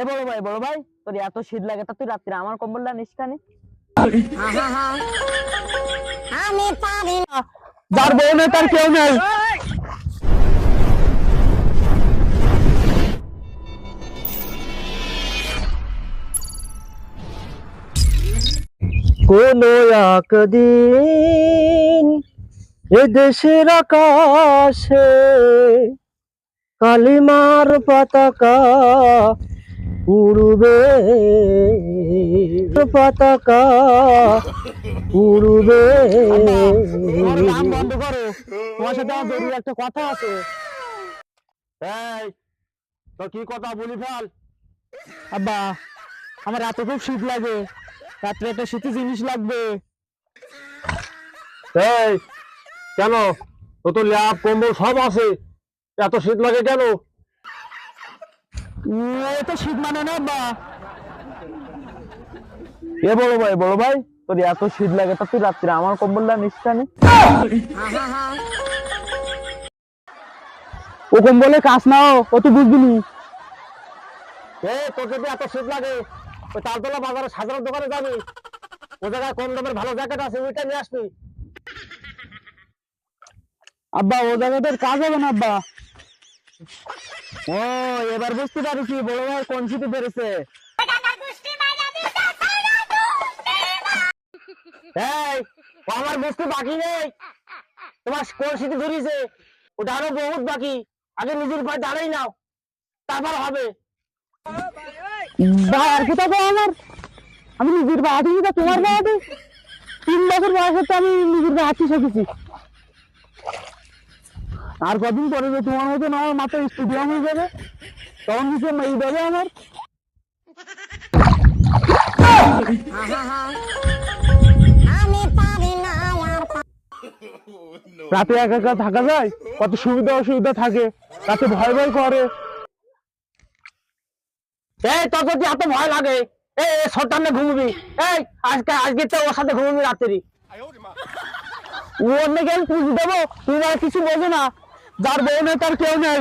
এ বড় ভাই তোর এত শীত লাগে তা তুই রাত্রে আমার কম্বলটা নিস কানে। আমি পারি না। যার বউ নেই তার কেউ নেই। কোন একদিন এ দেশের আকাশে কালিমার পতাকা উড়বে, পতাকা উড়বে। বন্ধ করো, তোমার সাথে আমার জরুরি একটা কথা আছে। এই তো কি কথা বলি ফেল। আব্বা আমার রাতে খুব শীত লাগে, রাত্রে একটা শীতের জিনিস লাগবে। এই কেন, তো তো ল্যাপ কম্বল সব আছে, এত শীত লাগে কেন? এত শীত মানে না আব্বা। এ বড় ভাই তোর এত শীত লাগে তা তুই রাত্রে আমার কম্বলটা নিস কানে। ও কম্বলে কাজ নাও, ও তো বুঝবি নি। তোর যদি এত শীত লাগে ওই তালতলা বাজারে সাধারণ দোকানে যাবি, ও জায়গায় কম দামের ভালো জ্যাকেট আছে, ওইটা নিয়ে আসবি। আব্বা ও জায়গাটার কাজ হবে না আব্বা। ও এবার বুঝতে পারছি বড় ভাই কোন শীতে বেড়েছে। এই ও আমার বুঝতে বাকি নেই, তোমার কোন শীতে ধরেছে ওটা আরো বহুত বাকি। আগে নিজের পায়ে দাঁড়াই নাও, তারপর হবে। আর কি থাকো আমার, আমি নিজের পা হাঁটি না তোমার পা হাঁটি। 3 বছর বয়স হচ্ছে আমি নিজের পা হাঁটি শিখেছি। আর কদিন পরে যে তোমার মতন আমার মাথায় স্টেডিয়াম হয়ে যাবে, তখন কিছু এই দেবে আমার। আমি পারি না আর রাতে একা একা থাকা যায়, কত সুবিধা অসুবিধা থাকে, রাতে ভয় করে। এই তোর যদি এত ভয় লাগে এই সরটানে ঘুমবি। এই আজকে তো ওর সাথে ঘুমবি রাত্রি। ওর নাকি আমি পুষ দেবো, তুমি আর কিছু বোঝো না। যার বউ নেই তার কেউ নেই।